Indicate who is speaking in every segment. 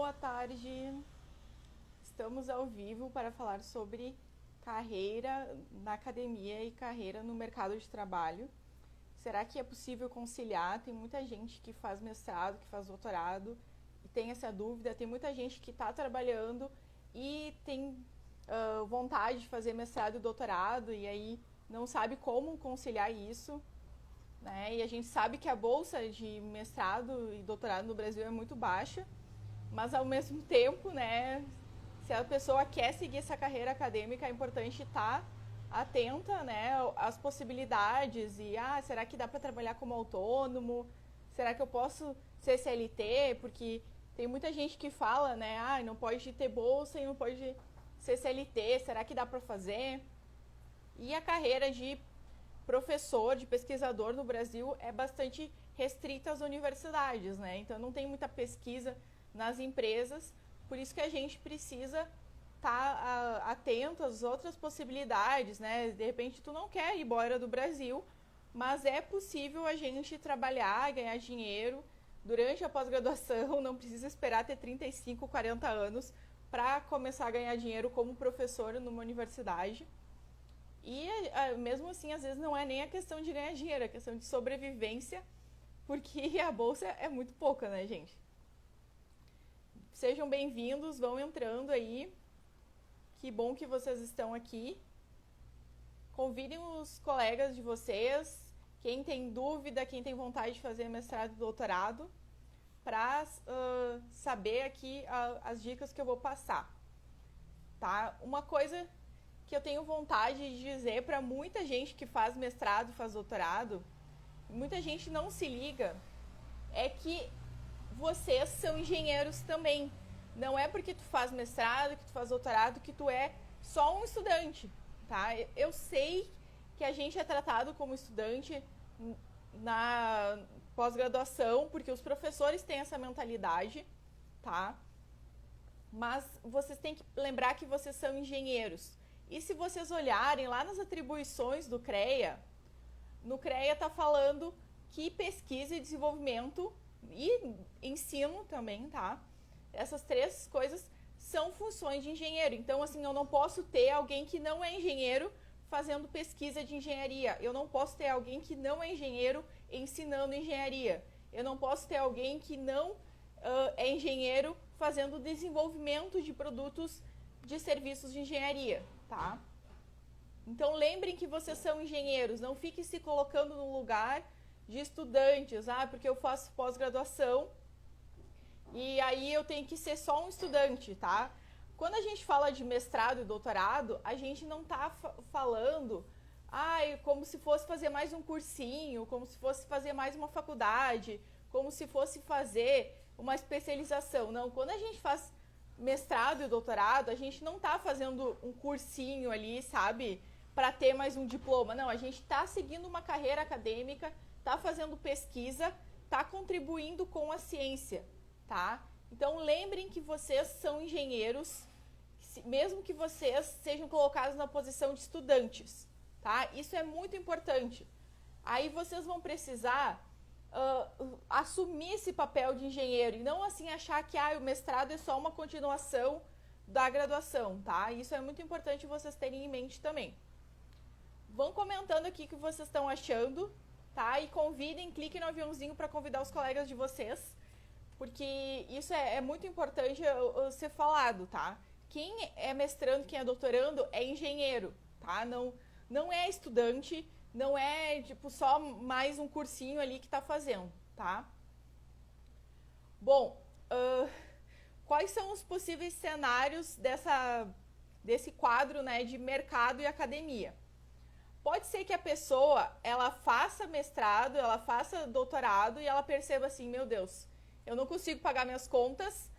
Speaker 1: boa tarde. Estamos ao vivo para falar sobre carreira na academia e carreira no mercado de trabalho. Será que é possível conciliar? Tem muita gente que faz mestrado, que faz doutorado e tem essa dúvida. Tem muita gente que está trabalhando e tem vontade de fazer mestrado e doutorado e aí não sabe como conciliar isso, né? E a gente sabe que a bolsa de mestrado e doutorado no Brasil é muito baixa, mas ao mesmo tempo, né, se a pessoa quer seguir essa carreira acadêmica, é importante estar atenta, né, às possibilidades e será que dá para trabalhar como autônomo? Será que eu posso ser CLT? Porque tem muita gente que fala, né, não pode ter bolsa e não pode ser CLT, será que dá para fazer? E a carreira de professor, de pesquisador no Brasil é bastante restrita às universidades, né? Então não tem muita pesquisa nas empresas, por isso que a gente precisa estar atento às outras possibilidades, né? De repente tu não quer ir embora do Brasil, mas é possível a gente trabalhar, ganhar dinheiro durante a pós-graduação, não precisa esperar ter 35, 40 anos para começar a ganhar dinheiro como professor numa universidade. E mesmo assim, às vezes não é nem a questão de ganhar dinheiro, é a questão de sobrevivência, porque a bolsa é muito pouca, né, gente? Sejam bem-vindos, vão entrando aí. Que bom que vocês estão aqui. Convidem os colegas de vocês, quem tem dúvida, quem tem vontade de fazer mestrado e doutorado, para saber aqui as dicas que eu vou passar, tá? Uma coisa que eu tenho vontade de dizer para muita gente que faz mestrado, faz doutorado, muita gente não se liga, é que vocês são engenheiros também. Não é porque tu faz mestrado, que tu faz doutorado, que tu é só um estudante, tá? Eu sei que a gente é tratado como estudante na pós-graduação, porque os professores têm essa mentalidade, tá? Mas vocês têm que lembrar que vocês são engenheiros. E se vocês olharem lá nas atribuições do CREA, no CREA está falando que pesquisa e desenvolvimento e ensino também, tá? Essas três coisas são funções de engenheiro. Então, assim, eu não posso ter alguém que não é engenheiro fazendo pesquisa de engenharia. Eu não posso ter alguém que não é engenheiro ensinando engenharia. Eu não posso ter alguém que não é engenheiro fazendo desenvolvimento de produtos de serviços de engenharia, tá? Então lembrem que vocês são engenheiros, não fiquem se colocando no lugar de estudantes, porque eu faço pós-graduação e aí eu tenho que ser só um estudante, tá? Quando a gente fala de mestrado e doutorado, a gente não tá falando como se fosse fazer mais um cursinho, como se fosse fazer mais uma faculdade, como se fosse fazer uma especialização. Não, quando a gente faz mestrado e doutorado, a gente não tá fazendo um cursinho ali, sabe, para ter mais um diploma. Não, a gente tá seguindo uma carreira acadêmica, tá fazendo pesquisa, tá contribuindo com a ciência, tá? Então lembrem que vocês são engenheiros, mesmo que vocês sejam colocados na posição de estudantes, tá? Isso é muito importante. Aí vocês vão precisar assumir esse papel de engenheiro e não assim achar que o mestrado é só uma continuação da graduação, tá? Isso é muito importante vocês terem em mente também. Vão comentando aqui o que vocês estão achando, tá? E convidem, cliquem no aviãozinho para convidar os colegas de vocês, porque isso é muito importante ser falado, tá? Quem é mestrando, quem é doutorando é engenheiro, tá? Não é estudante, não é, tipo, só mais um cursinho ali que tá fazendo, tá? Bom, quais são os possíveis cenários desse quadro, né, de mercado e academia? Pode ser que a pessoa, ela faça mestrado, ela faça doutorado e ela perceba assim, meu Deus, eu não consigo pagar minhas contas,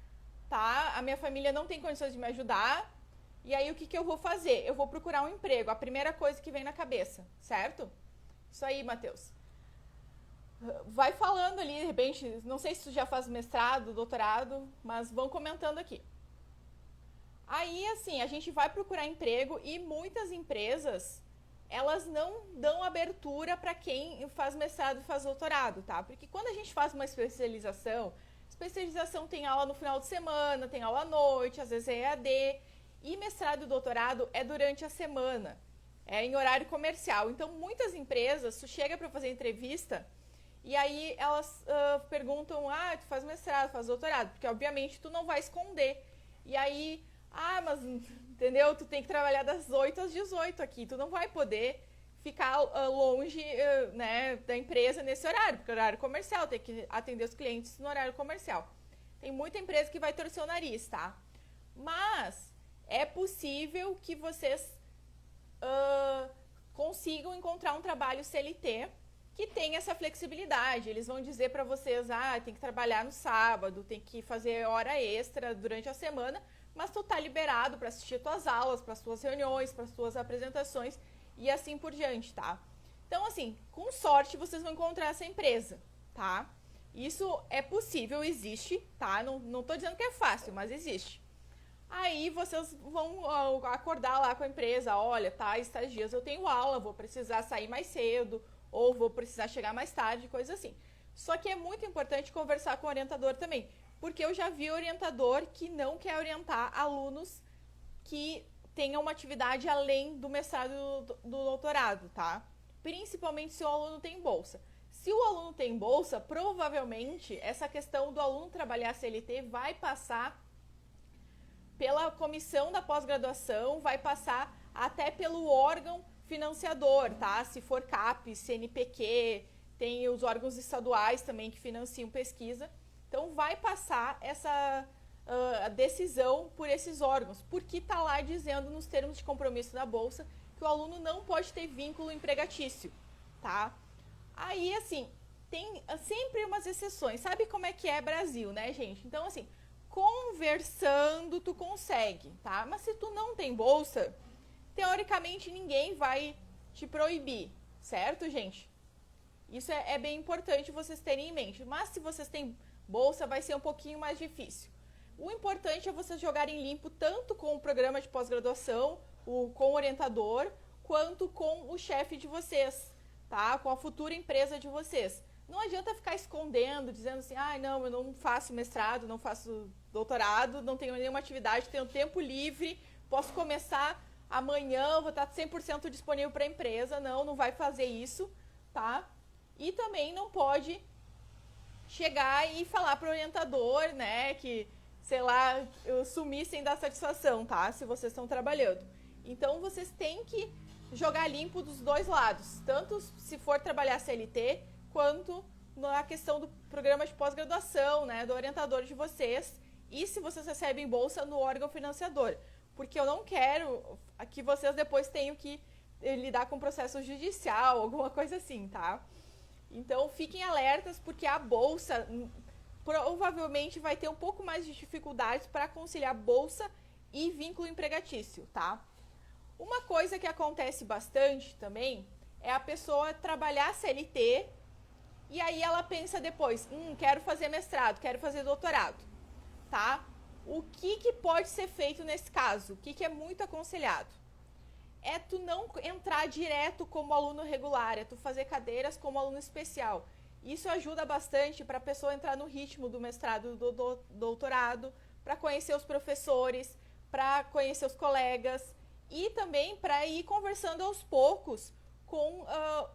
Speaker 1: tá? A minha família não tem condições de me ajudar. E aí, o que eu vou fazer? Eu vou procurar um emprego, a primeira coisa que vem na cabeça, certo? Isso aí, Matheus. Vai falando ali, de repente, não sei se tu já faz mestrado, doutorado, mas vão comentando aqui. Aí, assim, a gente vai procurar emprego e muitas empresas, elas não dão abertura para quem faz mestrado e faz doutorado, tá? Porque quando a gente faz uma especialização Especialização tem aula no final de semana, tem aula à noite, às vezes é EAD. E mestrado e doutorado é durante a semana, é em horário comercial. Então, muitas empresas, tu chega para fazer entrevista e aí elas perguntam, tu faz mestrado, faz doutorado, porque obviamente tu não vai esconder. E aí, mas, entendeu? Tu tem que trabalhar das 8 às 18 aqui, tu não vai poder ficar longe né, da empresa nesse horário, porque é horário comercial, tem que atender os clientes no horário comercial. Tem muita empresa que vai torcer o nariz, tá? Mas é possível que vocês consigam encontrar um trabalho CLT que tenha essa flexibilidade. Eles vão dizer para vocês, tem que trabalhar no sábado, tem que fazer hora extra durante a semana, mas tu tá liberado para assistir tuas aulas, para suas reuniões, para suas apresentações e assim por diante, tá? Então, assim, com sorte vocês vão encontrar essa empresa, tá? Isso é possível, existe, tá? Não tô dizendo que é fácil, mas existe. Aí vocês vão acordar lá com a empresa, olha, tais dias eu tenho aula, vou precisar sair mais cedo, ou vou precisar chegar mais tarde, coisa assim. Só que é muito importante conversar com o orientador também, porque eu já vi orientador que não quer orientar alunos que tenham uma atividade além do mestrado e do doutorado, tá? Principalmente se o aluno tem bolsa. Se o aluno tem bolsa, provavelmente essa questão do aluno trabalhar CLT vai passar pela comissão da pós-graduação, vai passar até pelo órgão financiador, tá? Se for CAPES, CNPq, tem os órgãos estaduais também que financiam pesquisa. Então, vai passar essa decisão por esses órgãos, porque está lá dizendo nos termos de compromisso da Bolsa que o aluno não pode ter vínculo empregatício, tá? Aí, assim, tem sempre umas exceções. Sabe como é que é Brasil, né, gente? Então, assim, conversando tu consegue, tá? Mas se tu não tem bolsa, teoricamente ninguém vai te proibir, certo, gente? Isso é bem importante vocês terem em mente. Mas se vocês têm bolsa, vai ser um pouquinho mais difícil. O importante é vocês jogarem limpo tanto com o programa de pós-graduação, com o orientador, quanto com o chefe de vocês, tá? Com a futura empresa de vocês. Não adianta ficar escondendo, dizendo assim, não, eu não faço mestrado, não faço doutorado, não tenho nenhuma atividade, tenho tempo livre, posso começar amanhã, vou estar 100% disponível para a empresa. Não vai fazer isso, tá? E também não pode chegar e falar para o orientador, né, que, sei lá, eu sumi sem dar satisfação, tá? Se vocês estão trabalhando. Então, vocês têm que jogar limpo dos dois lados, tanto se for trabalhar CLT, quanto na questão do programa de pós-graduação, né, do orientador de vocês, e se vocês recebem bolsa no órgão financiador, porque eu não quero que vocês depois tenham que lidar com processo judicial, alguma coisa assim, tá? Então, fiquem alertas, porque a bolsa provavelmente vai ter um pouco mais de dificuldades para conciliar bolsa e vínculo empregatício, tá? Uma coisa que acontece bastante também é a pessoa trabalhar CLT e aí ela pensa depois, quero fazer mestrado, quero fazer doutorado, tá? O que pode ser feito nesse caso? O que é muito aconselhado? É tu não entrar direto como aluno regular, é tu fazer cadeiras como aluno especial. Isso ajuda bastante para a pessoa entrar no ritmo do mestrado, do doutorado, para conhecer os professores, para conhecer os colegas e também para ir conversando aos poucos com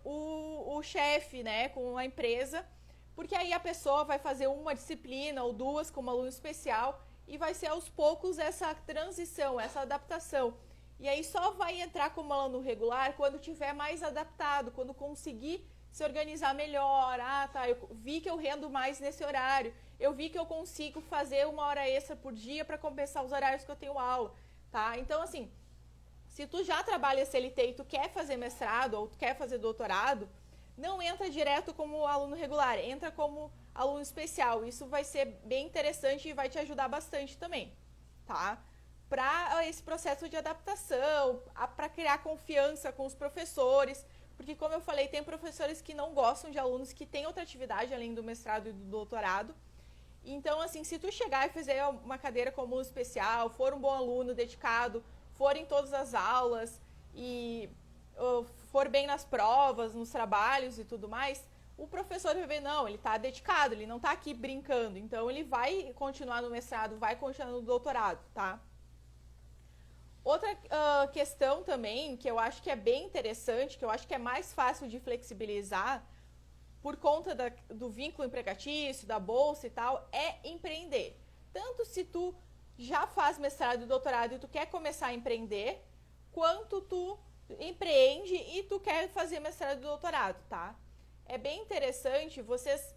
Speaker 1: o chefe, né, com a empresa, porque aí a pessoa vai fazer uma disciplina ou duas como aluno especial e vai ser aos poucos essa transição, essa adaptação. E aí só vai entrar como aluno regular quando tiver mais adaptado, quando conseguir se organizar melhor. Eu vi que eu rendo mais nesse horário, eu vi que eu consigo fazer uma hora extra por dia para compensar os horários que eu tenho aula, tá? Então, assim, se tu já trabalha CLT e tu quer fazer mestrado ou tu quer fazer doutorado, não entra direto como aluno regular, entra como aluno especial. Isso vai ser bem interessante e vai te ajudar bastante também, tá? Para esse processo de adaptação, para criar confiança com os professores, porque, como eu falei, tem professores que não gostam de alunos que têm outra atividade além do mestrado e do doutorado. Então, assim, se tu chegar e fizer uma cadeira como aluno especial, for um bom aluno dedicado, for em todas as aulas e for bem nas provas, nos trabalhos e tudo mais, o professor vai ver, não, ele está dedicado, ele não está aqui brincando, então ele vai continuar no mestrado, vai continuar no doutorado, tá? Outra questão também, que eu acho que é bem interessante, que eu acho que é mais fácil de flexibilizar, por conta do vínculo empregatício, da bolsa e tal, é empreender. Tanto se tu já faz mestrado e doutorado e tu quer começar a empreender, quanto tu empreende e tu quer fazer mestrado e doutorado, tá? É bem interessante vocês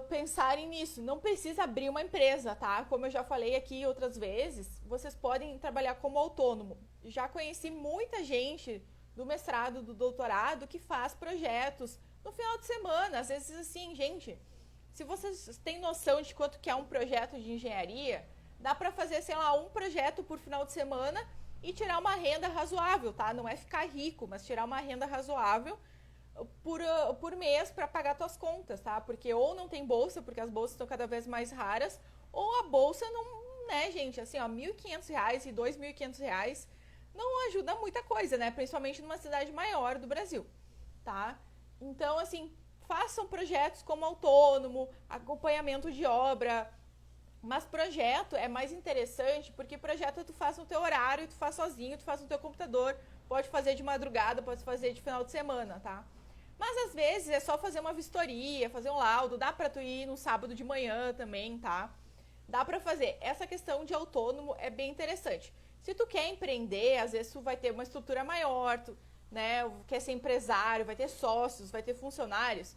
Speaker 1: pensarem nisso. Não precisa abrir uma empresa, tá? Como eu já falei aqui outras vezes, vocês podem trabalhar como autônomo. Já conheci muita gente do mestrado, do doutorado, que faz projetos no final de semana. Às vezes, assim, gente, se vocês têm noção de quanto que é um projeto de engenharia, dá para fazer, sei lá, um projeto por final de semana e tirar uma renda razoável, tá? Não é ficar rico, mas tirar uma renda razoável por mês para pagar tuas contas, tá? Porque ou não tem bolsa, porque as bolsas estão cada vez mais raras, ou a bolsa não, né, gente, assim, ó, R$ 1.500 e R$ 2.500 não ajuda muita coisa, né? Principalmente numa cidade maior do Brasil, tá? Então, assim, façam projetos como autônomo, acompanhamento de obra, mas projeto é mais interessante porque projeto tu faz no teu horário, tu faz sozinho, tu faz no teu computador, pode fazer de madrugada, pode fazer de final de semana, tá? Mas às vezes é só fazer uma vistoria, fazer um laudo, dá pra tu ir no sábado de manhã também, tá? Dá pra fazer. Essa questão de autônomo é bem interessante. Se tu quer empreender, às vezes tu vai ter uma estrutura maior, tu, né, quer ser empresário, vai ter sócios, vai ter funcionários.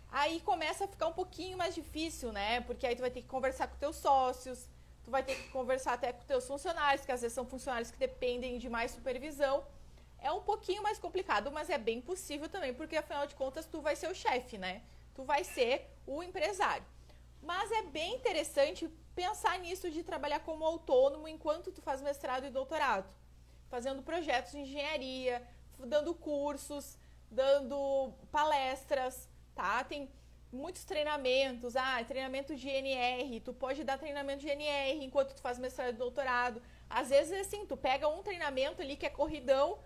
Speaker 1: Aí começa a ficar um pouquinho mais difícil, né? Porque aí tu vai ter que conversar com teus sócios, tu vai ter que conversar até com teus funcionários, que às vezes são funcionários que dependem de mais supervisão. É um pouquinho mais complicado, mas é bem possível também, porque afinal de contas tu vai ser o chefe, né? Tu vai ser o empresário. Mas é bem interessante pensar nisso de trabalhar como autônomo enquanto tu faz mestrado e doutorado, fazendo projetos de engenharia, dando cursos, dando palestras, tá? Tem muitos treinamentos, treinamento de NR, tu pode dar treinamento de NR enquanto tu faz mestrado e doutorado. Às vezes, assim, tu pega um treinamento ali que é corridão,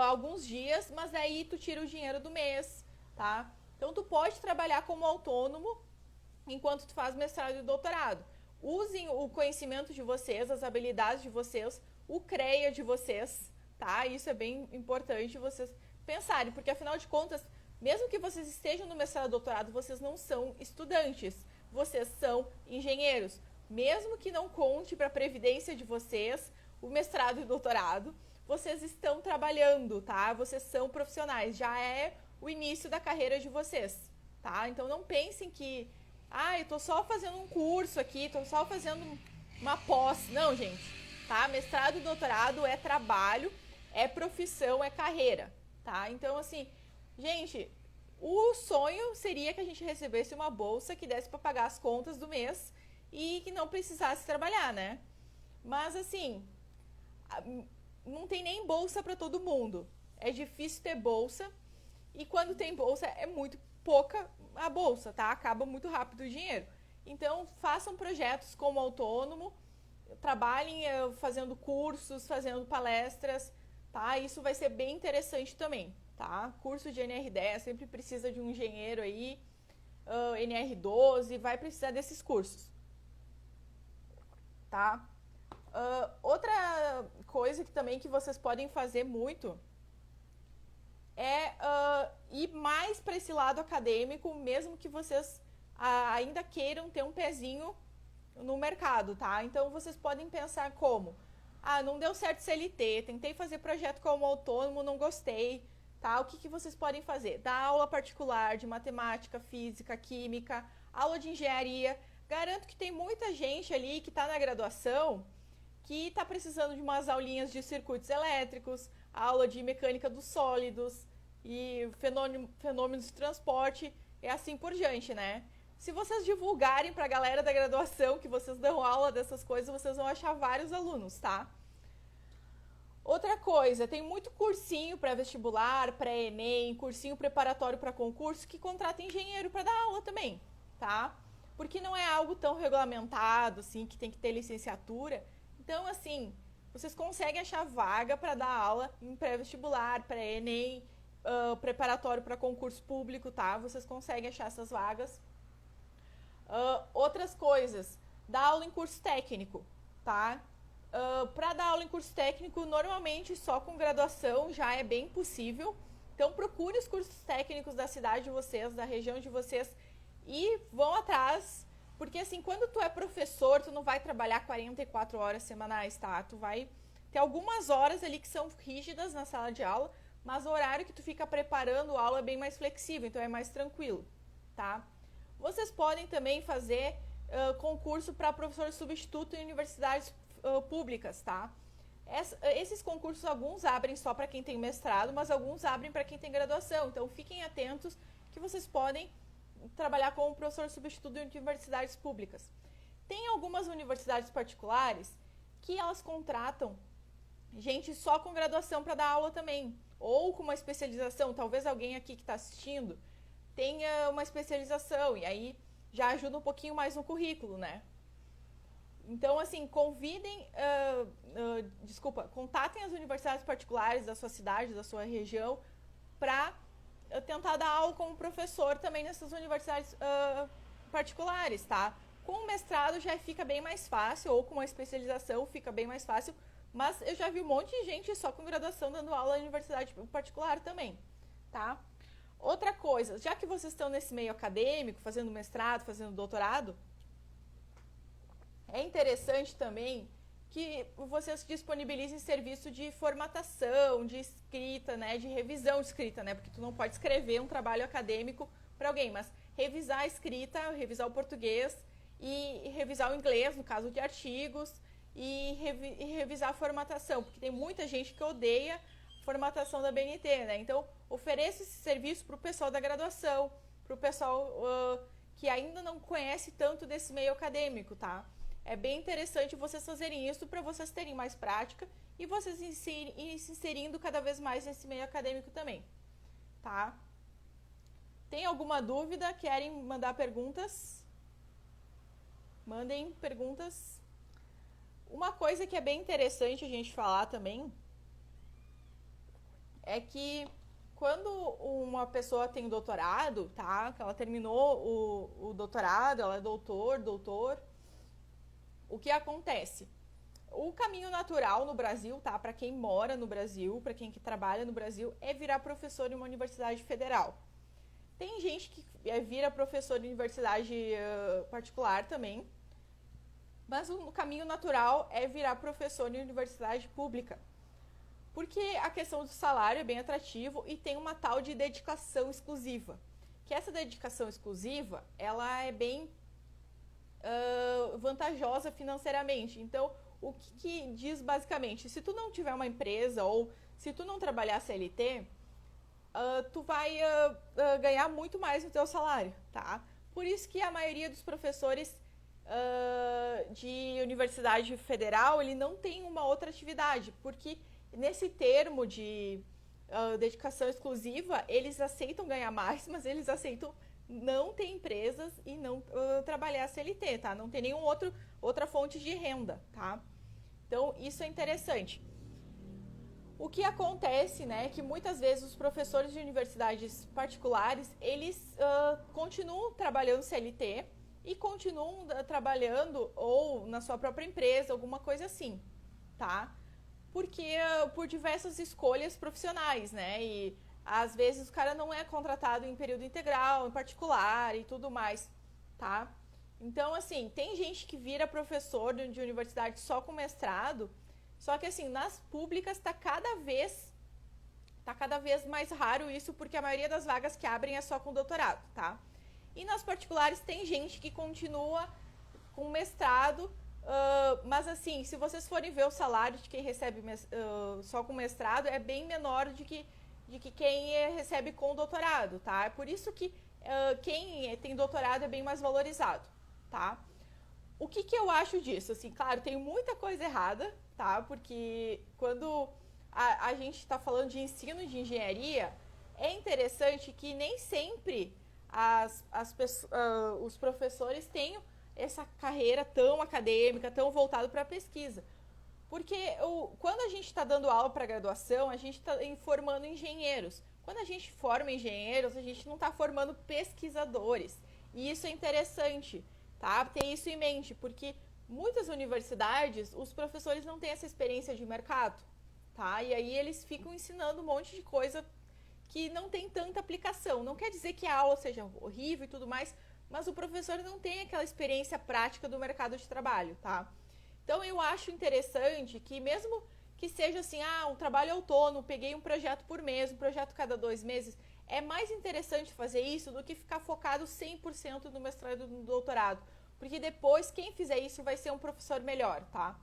Speaker 1: alguns dias, mas daí tu tira o dinheiro do mês, tá? Então, tu pode trabalhar como autônomo enquanto tu faz mestrado e doutorado. Usem o conhecimento de vocês, as habilidades de vocês, o CREA de vocês, tá? Isso é bem importante vocês pensarem, porque afinal de contas, mesmo que vocês estejam no mestrado e doutorado, vocês não são estudantes, vocês são engenheiros. Mesmo que não conte para a previdência de vocês o mestrado e doutorado, vocês estão trabalhando, tá? Vocês são profissionais, já é o início da carreira de vocês, tá? Então não pensem que, eu tô só fazendo um curso aqui, tô só fazendo uma pós. Não, gente, tá? Mestrado e doutorado é trabalho, é profissão, é carreira, tá? Então, assim, gente, o sonho seria que a gente recebesse uma bolsa que desse para pagar as contas do mês e que não precisasse trabalhar, né? Mas, assim, não tem nem bolsa para todo mundo. É difícil ter bolsa e quando tem bolsa é muito pouca a bolsa, tá? Acaba muito rápido o dinheiro. Então, façam projetos como autônomo, trabalhem fazendo cursos, fazendo palestras, tá? Isso vai ser bem interessante também, tá? Curso de NR10 sempre precisa de um engenheiro aí, NR12, vai precisar desses cursos, tá? Outra coisa que também que vocês podem fazer muito é ir mais para esse lado acadêmico, mesmo que vocês ainda queiram ter um pezinho no mercado, tá? Então, vocês podem pensar como, não deu certo CLT, tentei fazer projeto como autônomo, não gostei, tá? O que vocês podem fazer? Dar aula particular de matemática, física, química, aula de engenharia. Garanto que tem muita gente ali que está na graduação que está precisando de umas aulinhas de circuitos elétricos, aula de mecânica dos sólidos e fenômenos de transporte e assim por diante, né? Se vocês divulgarem para a galera da graduação que vocês dão aula dessas coisas, vocês vão achar vários alunos, tá? Outra coisa, tem muito cursinho pré-vestibular, pré-ENEM, cursinho preparatório para concurso que contrata engenheiro para dar aula também, tá? Porque não é algo tão regulamentado, assim, que tem que ter licenciatura. Então, assim, vocês conseguem achar vaga para dar aula em pré-vestibular, pré-ENEM, preparatório para concurso público, tá? Vocês conseguem achar essas vagas. Outras coisas, dar aula em curso técnico, tá? Para dar aula em curso técnico, normalmente só com graduação já é bem possível. Então procure os cursos técnicos da cidade de vocês, da região de vocês e vão atrás, porque assim, quando tu é professor, tu não vai trabalhar 44 horas semanais, tá? Tu vai ter algumas horas ali que são rígidas na sala de aula, mas o horário que tu fica preparando a aula é bem mais flexível, então é mais tranquilo, tá? Vocês podem também fazer concurso para professor substituto em universidades públicas, tá? Esses concursos, alguns abrem só para quem tem mestrado, mas alguns abrem para quem tem graduação. Então, fiquem atentos que vocês podem trabalhar como professor substituto em universidades públicas. Tem algumas universidades particulares que elas contratam gente só com graduação para dar aula também, ou com uma especialização. Talvez alguém aqui que está assistindo tenha uma especialização, e aí já ajuda um pouquinho mais no currículo, né? Então, assim, contatem as universidades particulares da sua cidade, da sua região, para tentar dar aula como professor também nessas universidades particulares, tá? Com o mestrado já fica bem mais fácil, ou com uma especialização fica bem mais fácil, mas eu já vi um monte de gente só com graduação dando aula em universidade particular também, tá? Outra coisa, já que vocês estão nesse meio acadêmico, fazendo mestrado, fazendo doutorado, é interessante também que vocês disponibilizem serviço de formatação, de escrita, né, de revisão de escrita, né, porque tu não pode escrever um trabalho acadêmico para alguém, mas revisar a escrita, revisar o português e revisar o inglês, no caso de artigos, e revisar a formatação, porque tem muita gente que odeia formatação da BNT, né, então ofereça esse serviço para o pessoal da graduação, para o pessoal que ainda não conhece tanto desse meio acadêmico, tá? É bem interessante vocês fazerem isso para vocês terem mais prática e vocês irem se inserindo cada vez mais nesse meio acadêmico também, tá? Tem alguma dúvida? Querem mandar perguntas? Mandem perguntas. Uma coisa que é bem interessante a gente falar também é que quando uma pessoa tem doutorado, tá? Que ela terminou o doutorado, ela é doutor, o que acontece? O caminho natural no Brasil, tá? Para quem mora no Brasil, para quem que trabalha no Brasil, é virar professor em uma universidade federal. Tem gente que vira professor em universidade particular também, mas o caminho natural é virar professor em universidade pública. Porque a questão do salário é bem atrativo e tem uma tal de dedicação exclusiva. Que essa dedicação exclusiva, ela é bem vantajosa financeiramente. Então, o que diz basicamente? Se tu não tiver uma empresa ou se tu não trabalhar CLT, tu vai ganhar muito mais no teu salário, tá? Por isso que a maioria dos professores de universidade federal, ele não tem uma outra atividade, porque nesse termo de dedicação exclusiva, eles aceitam ganhar mais, mas eles aceitam não ter empresas e não trabalhar CLT, tá? Não tem outra fonte de renda, tá? Então, isso é interessante. O que acontece, né, é que muitas vezes os professores de universidades particulares, eles continuam trabalhando CLT e continuam trabalhando ou na sua própria empresa, alguma coisa assim, tá? Porque por diversas escolhas profissionais, né? E às vezes o cara não é contratado em período integral, em particular e tudo mais, tá? Então, assim, tem gente que vira professor de universidade só com mestrado, só que, assim, nas públicas tá cada vez mais raro isso, porque a maioria das vagas que abrem é só com doutorado, tá? E nas particulares tem gente que continua com mestrado, mas, assim, se vocês forem ver o salário de quem recebe só com mestrado, é bem menor de que quem recebe com doutorado, tá? É por isso que quem tem doutorado é bem mais valorizado, tá? O que eu acho disso? Assim, claro, tem muita coisa errada, tá? Porque quando a gente está falando de ensino de engenharia, é interessante que nem sempre os professores tenham essa carreira tão acadêmica, tão voltada para a pesquisa. Porque quando a gente está dando aula para graduação, a gente está formando engenheiros. quando a gente forma engenheiros, a gente não está formando pesquisadores. E isso é interessante, tá? Ter isso em mente, porque muitas universidades, os professores não têm essa experiência de mercado, tá? E aí eles ficam ensinando um monte de coisa que não tem tanta aplicação. Não quer dizer que a aula seja horrível e tudo mais, mas o professor não tem aquela experiência prática do mercado de trabalho, tá? Então eu acho interessante que mesmo que seja assim, um trabalho autônomo, peguei um projeto por mês, um projeto cada 2 meses, é mais interessante fazer isso do que ficar focado 100% no mestrado e no doutorado, porque depois quem fizer isso vai ser um professor melhor, tá?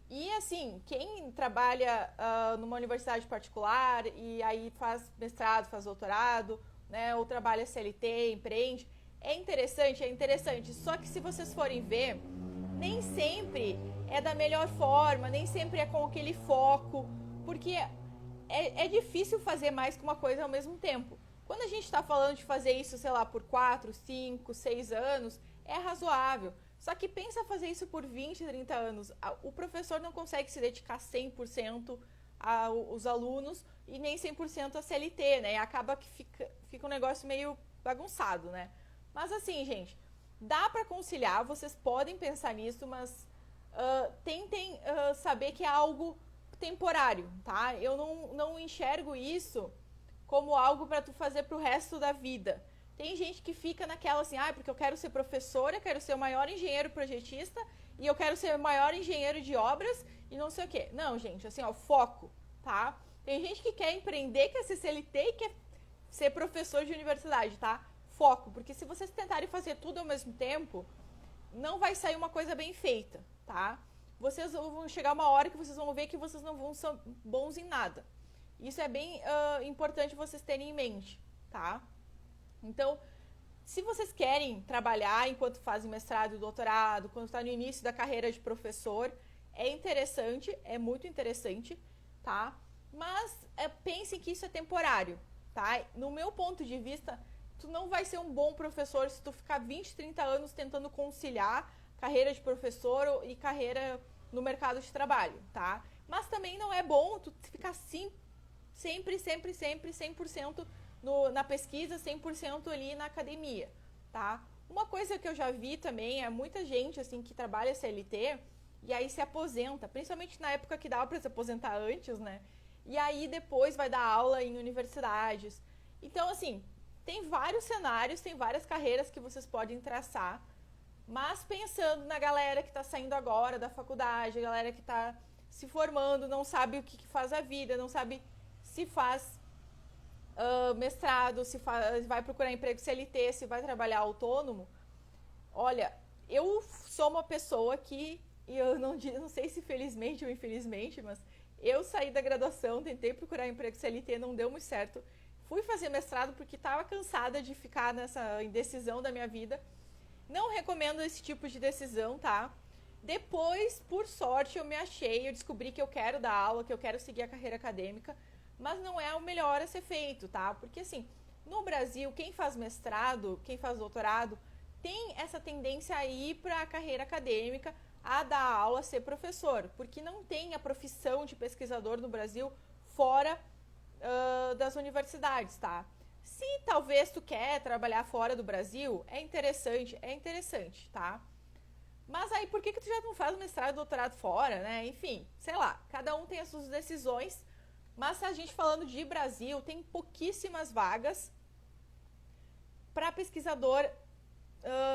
Speaker 1: E assim, quem trabalha numa universidade particular e aí faz mestrado, faz doutorado, né, ou trabalha CLT, empreende, é interessante. Só que se vocês forem ver, nem sempre é da melhor forma, nem sempre é com aquele foco, porque é difícil fazer mais que uma coisa ao mesmo tempo. Quando a gente está falando de fazer isso, sei lá, por 4, 5, 6 anos, é razoável. Só que pensa fazer isso por 20, 30 anos. O professor não consegue se dedicar 100% aos alunos e nem 100% a CLT, né? E acaba que fica um negócio meio bagunçado, né? Mas assim, gente, dá para conciliar, vocês podem pensar nisso, mas tentem saber que é algo temporário, tá? Eu não enxergo isso como algo para tu fazer pro resto da vida. Tem gente que fica naquela assim, porque eu quero ser professora, eu quero ser o maior engenheiro projetista e eu quero ser o maior engenheiro de obras e não sei o quê. Não, gente, assim, foco, tá? Tem gente que quer empreender, quer ser CLT e quer ser professor de universidade, tá? Foco, porque se vocês tentarem fazer tudo ao mesmo tempo, não vai sair uma coisa bem feita, tá? Vocês vão chegar uma hora que vocês vão ver que vocês não vão ser bons em nada. Isso é bem importante vocês terem em mente, tá? Então, se vocês querem trabalhar enquanto fazem mestrado e doutorado, quando está no início da carreira de professor, é interessante, é muito interessante, tá? Mas pensem que isso é temporário, tá? No meu ponto de vista, tu não vai ser um bom professor se tu ficar 20, 30 anos tentando conciliar carreira de professor e carreira no mercado de trabalho, tá? Mas também não é bom tu ficar sempre 100% na pesquisa, 100% ali na academia, tá? Uma coisa que eu já vi também é muita gente, assim, que trabalha CLT e aí se aposenta, principalmente na época que dava para se aposentar antes, né? E aí depois vai dar aula em universidades. Então, assim, tem vários cenários, tem várias carreiras que vocês podem traçar, mas pensando na galera que está saindo agora da faculdade, a galera que está se formando, não sabe o que faz a vida, não sabe se faz mestrado, se vai procurar emprego CLT, se vai trabalhar autônomo. Olha, eu sou uma pessoa que, e eu não sei se felizmente ou infelizmente, mas eu saí da graduação, tentei procurar emprego CLT, não deu muito certo. Fui fazer mestrado porque estava cansada de ficar nessa indecisão da minha vida. Não recomendo esse tipo de decisão, tá? Depois, por sorte, eu me achei, eu descobri que eu quero dar aula, que eu quero seguir a carreira acadêmica, mas não é o melhor a ser feito, tá? Porque, assim, no Brasil, quem faz mestrado, quem faz doutorado, tem essa tendência a ir para a carreira acadêmica, a dar aula, a ser professor, porque não tem a profissão de pesquisador no Brasil fora das universidades, tá? Se talvez tu quer trabalhar fora do Brasil, é interessante, tá? Mas aí por que tu já não faz mestrado e doutorado fora, né? Enfim, sei lá, cada um tem as suas decisões, mas a gente falando de Brasil, tem pouquíssimas vagas para pesquisador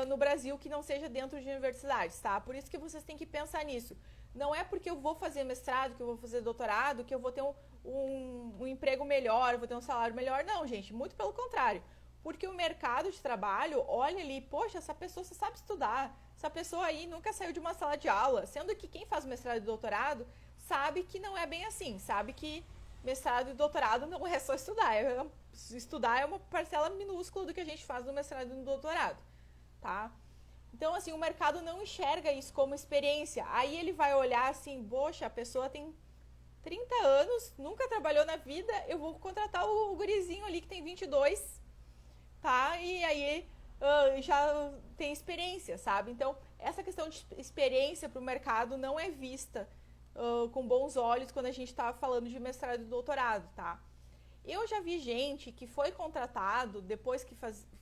Speaker 1: no Brasil que não seja dentro de universidades, tá? Por isso que vocês têm que pensar nisso. Não é porque eu vou fazer mestrado, que eu vou fazer doutorado, que eu vou ter um emprego melhor, eu vou ter um salário melhor. Não, gente, muito pelo contrário. Porque o mercado de trabalho olha ali, poxa, essa pessoa só sabe estudar, essa pessoa aí nunca saiu de uma sala de aula. Sendo que quem faz mestrado e doutorado sabe que não é bem assim, sabe que mestrado e doutorado não é só estudar. Estudar é uma parcela minúscula do que a gente faz no mestrado e no doutorado, tá? Então, assim, o mercado não enxerga isso como experiência. Aí ele vai olhar assim, poxa, a pessoa tem 30 anos, nunca trabalhou na vida, eu vou contratar o gurizinho ali que tem 22, tá? E aí já tem experiência, sabe? Então, essa questão de experiência para o mercado não é vista com bons olhos quando a gente está falando de mestrado e doutorado, tá? Eu já vi gente que foi contratado depois que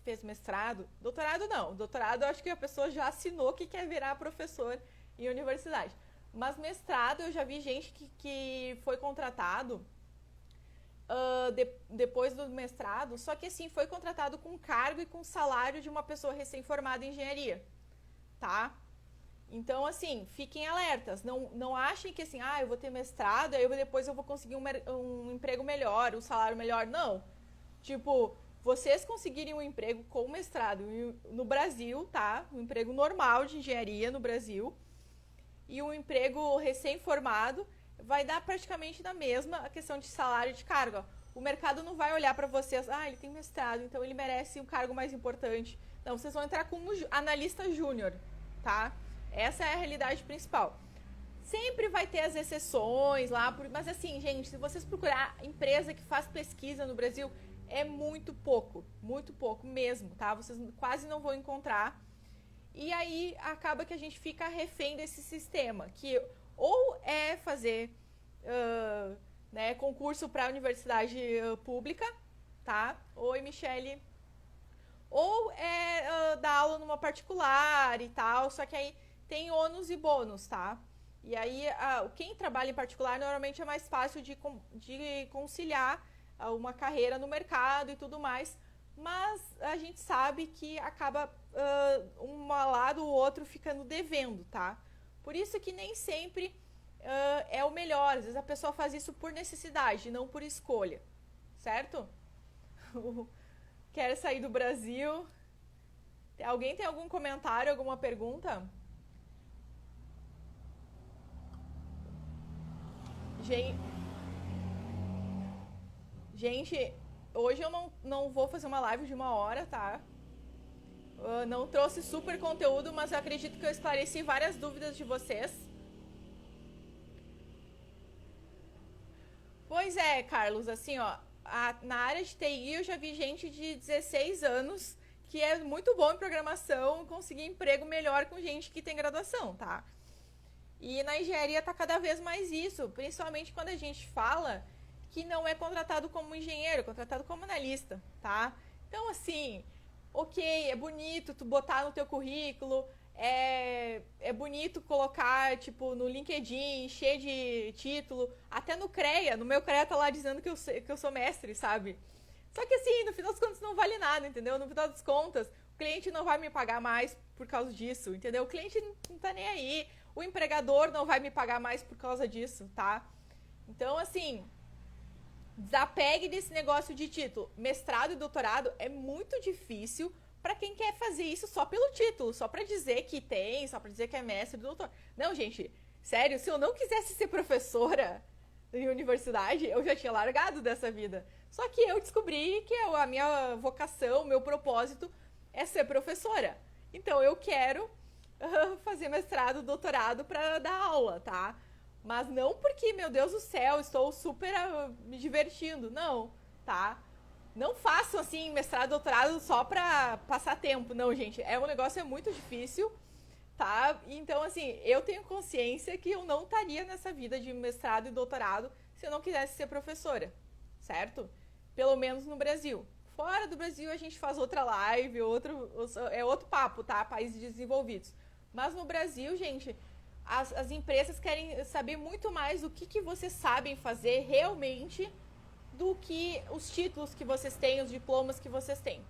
Speaker 1: fez mestrado, doutorado não, doutorado eu acho que a pessoa já assinou que quer virar professor em universidade. Mas mestrado eu já vi gente que foi contratado depois do mestrado, só que assim, foi contratado com cargo e com salário de uma pessoa recém-formada em engenharia, tá? Então, assim, fiquem alertas. Não achem que assim, eu vou ter mestrado, aí depois eu vou conseguir um emprego melhor, um salário melhor. Não. Tipo, vocês conseguirem um emprego com mestrado no Brasil, tá? Um emprego normal de engenharia no Brasil e um emprego recém-formado vai dar praticamente na mesma a questão de salário e de cargo. O mercado não vai olhar para vocês, ele tem mestrado, então ele merece um cargo mais importante. Não, vocês vão entrar como analista júnior, tá? Essa é a realidade principal. Sempre vai ter as exceções lá, mas assim, gente, se vocês procurar empresa que faz pesquisa no Brasil, é muito pouco mesmo, tá? Vocês quase não vão encontrar. E aí acaba que a gente fica refém desse sistema, que ou é fazer concurso para a universidade pública, tá? Oi, Michele. Ou é dar aula numa particular e tal, só que aí tem ônus e bônus, tá? E aí, quem trabalha em particular normalmente é mais fácil de conciliar uma carreira no mercado e tudo mais, mas a gente sabe que acaba um lado ou outro ficando devendo, tá? Por isso que nem sempre é o melhor. Às vezes a pessoa faz isso por necessidade, não por escolha, certo? Quer sair do Brasil? Alguém tem algum comentário, alguma pergunta? Gente, hoje eu não vou fazer uma live de 1 hora, tá? Não trouxe super conteúdo, mas eu acredito que eu esclareci várias dúvidas de vocês. Pois é, Carlos, assim, ó, na área de TI eu já vi gente de 16 anos que é muito bom em programação conseguir emprego melhor com gente que tem graduação, tá? E na engenharia tá cada vez mais isso, principalmente quando a gente fala que não é contratado como engenheiro, é contratado como analista, tá? Então, assim, ok, é bonito tu botar no teu currículo, é bonito colocar, tipo, no LinkedIn, cheio de título, até no CREA, no meu CREA tá lá dizendo que eu sou mestre, sabe? Só que assim, no final das contas não vale nada, entendeu? No final das contas, o cliente não vai me pagar mais por causa disso, entendeu? O cliente não tá nem aí, o empregador não vai me pagar mais por causa disso, tá? Então, assim, desapegue desse negócio de título. Mestrado e doutorado é muito difícil para quem quer fazer isso só pelo título, só para dizer que tem, só para dizer que é mestre e doutor. Não, gente, sério, se eu não quisesse ser professora em universidade, eu já tinha largado dessa vida. Só que eu descobri que a minha vocação, o meu propósito é ser professora. Então eu quero fazer mestrado, doutorado para dar aula, tá? Mas não porque, meu Deus do céu, estou super me divertindo, não, tá? Não façam assim mestrado, doutorado só pra passar tempo, não, gente. Um negócio muito difícil, tá? Então, assim, eu tenho consciência que eu não estaria nessa vida de mestrado e doutorado se eu não quisesse ser professora, certo? Pelo menos no Brasil. Fora do Brasil a gente faz outra live, é outro papo, tá? Países desenvolvidos. Mas no Brasil, gente, as empresas querem saber muito mais do que vocês sabem fazer realmente do que os títulos que vocês têm, os diplomas que vocês têm,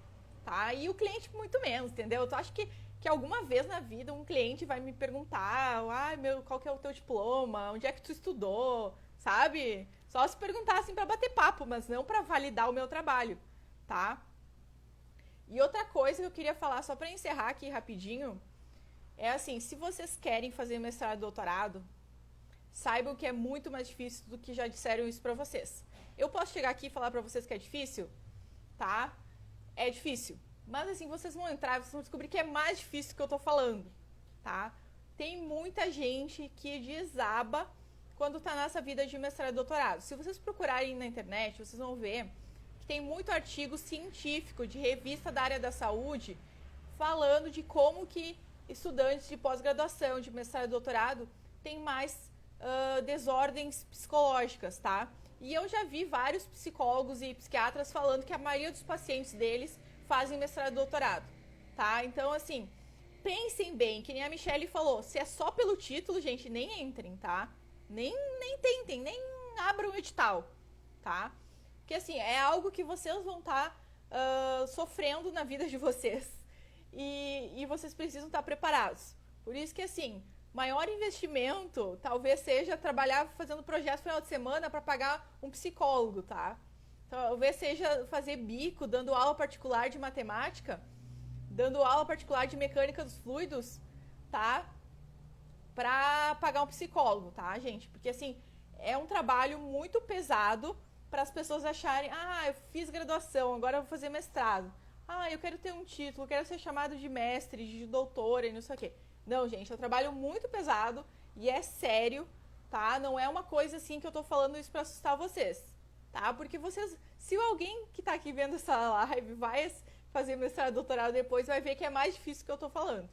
Speaker 1: tá? E o cliente muito menos, entendeu? Eu acho que alguma vez na vida um cliente vai me perguntar, qual que é o teu diploma? Onde é que tu estudou? Sabe? Só se perguntar assim para bater papo, mas não para validar o meu trabalho, tá? E outra coisa que eu queria falar só para encerrar aqui rapidinho, é assim, se vocês querem fazer mestrado e doutorado, saibam que é muito mais difícil do que já disseram isso para vocês. Eu posso chegar aqui e falar pra vocês que é difícil? Tá? É difícil. Mas assim, vocês vão entrar e vocês vão descobrir que é mais difícil do que eu tô falando. Tá? Tem muita gente que desaba quando tá nessa vida de mestrado e doutorado. Se vocês procurarem na internet, vocês vão ver que tem muito artigo científico de revista da área da saúde falando de como que estudantes de pós-graduação, de mestrado e doutorado, têm mais desordens psicológicas, tá? E eu já vi vários psicólogos e psiquiatras falando que a maioria dos pacientes deles fazem mestrado e doutorado, tá? Então, assim, pensem bem, que nem a Michelle falou, se é só pelo título, gente, nem entrem, tá? Nem tentem, nem abram o edital, tá? Porque, assim, é algo que vocês vão estar sofrendo na vida de vocês. E vocês precisam estar preparados. Por isso que, assim, maior investimento talvez seja trabalhar fazendo projeto no final de semana para pagar um psicólogo, tá? Talvez seja fazer bico, dando aula particular de matemática, dando aula particular de mecânica dos fluidos, tá? Para pagar um psicólogo, tá, gente? Porque, assim, é um trabalho muito pesado para as pessoas acharem, eu fiz graduação, agora eu vou fazer mestrado. Eu quero ter um título, quero ser chamado de mestre, de doutora e não sei o quê. Não, gente, é um trabalho muito pesado e é sério, tá? Não é uma coisa assim que eu tô falando isso pra assustar vocês, tá? Porque vocês, se alguém que tá aqui vendo essa live vai fazer mestrado, doutorado depois, vai ver que é mais difícil que eu tô falando,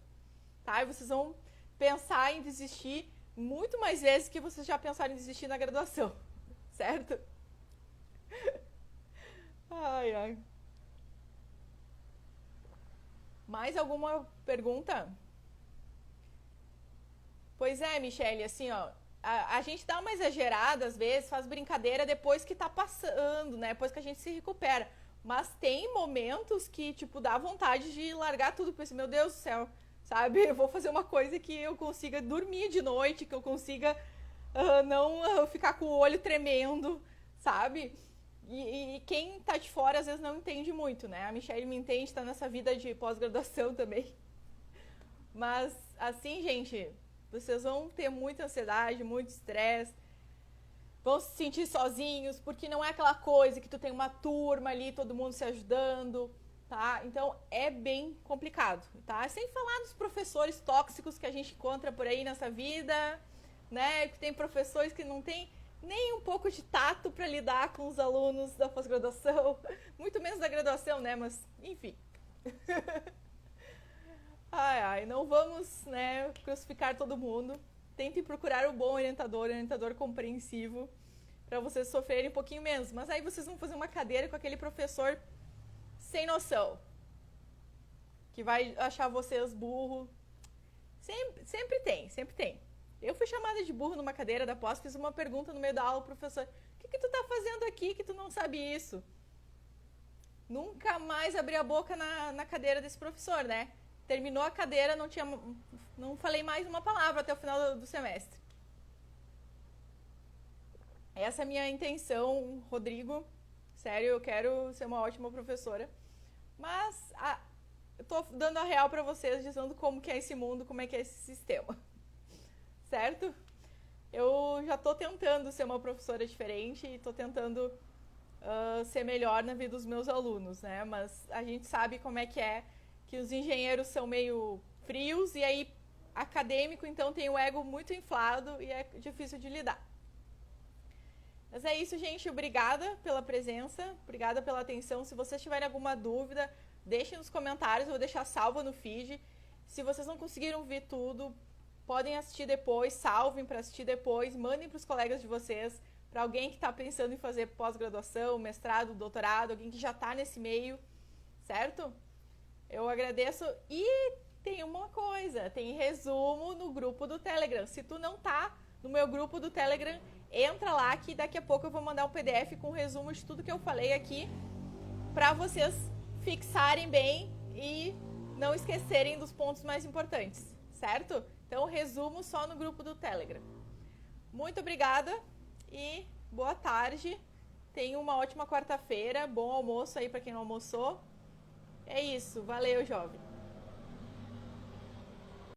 Speaker 1: tá? E vocês vão pensar em desistir muito mais vezes que vocês já pensaram em desistir na graduação, certo? Ai, ai. Mais alguma pergunta? Pois é, Michele, assim, ó, a gente dá uma exagerada às vezes, faz brincadeira depois que tá passando, né? Depois que a gente se recupera. Mas tem momentos que, tipo, dá vontade de largar tudo, pensar, meu Deus do céu, sabe? Eu vou fazer uma coisa que eu consiga dormir de noite, que eu consiga não ficar com o olho tremendo, sabe? E quem tá de fora às vezes não entende muito, né? A Michelle me entende, tá nessa vida de pós-graduação também. Mas, assim, gente, vocês vão ter muita ansiedade, muito estresse, vão se sentir sozinhos, porque não é aquela coisa que tu tem uma turma ali, todo mundo se ajudando, tá? Então, é bem complicado, tá? Sem falar dos professores tóxicos que a gente encontra por aí nessa vida, né? Que tem professores que não tem nem um pouco de tato para lidar com os alunos da pós-graduação, muito menos da graduação, né? Mas, enfim. Não vamos, né, crucificar todo mundo. Tentem procurar um bom orientador compreensivo, para vocês sofrerem um pouquinho menos. Mas aí vocês vão fazer uma cadeira com aquele professor sem noção, que vai achar vocês burro. Sempre tem. Eu fui chamada de burro numa cadeira da pós, fiz uma pergunta no meio da aula, professor, o que tu tá fazendo aqui que tu não sabe isso? Nunca mais abri a boca na cadeira desse professor, né? Terminou a cadeira, não falei mais uma palavra até o final do semestre. Essa é a minha intenção, Rodrigo. Sério, eu quero ser uma ótima professora. Mas eu tô dando a real pra vocês, dizendo como que é esse mundo, como é que é esse sistema. Certo? Eu já tô tentando ser uma professora diferente e tô tentando ser melhor na vida dos meus alunos, né? Mas a gente sabe como é que os engenheiros são meio frios e aí acadêmico, então, tem o ego muito inflado e é difícil de lidar. Mas é isso, gente. Obrigada pela presença, obrigada pela atenção. Se vocês tiverem alguma dúvida, deixem nos comentários, eu vou deixar salva no feed. Se vocês não conseguiram ver tudo, podem assistir depois, salvem para assistir depois, mandem para os colegas de vocês, para alguém que está pensando em fazer pós-graduação, mestrado, doutorado, alguém que já está nesse meio, certo? Eu agradeço. E tem uma coisa, tem resumo no grupo do Telegram. Se tu não tá no meu grupo do Telegram, entra lá que daqui a pouco eu vou mandar um PDF com resumo de tudo que eu falei aqui, para vocês fixarem bem e não esquecerem dos pontos mais importantes, certo? Então, resumo só no grupo do Telegram. Muito obrigada e boa tarde. Tenha uma ótima quarta-feira. Bom almoço aí para quem não almoçou. É isso. Valeu, jovem.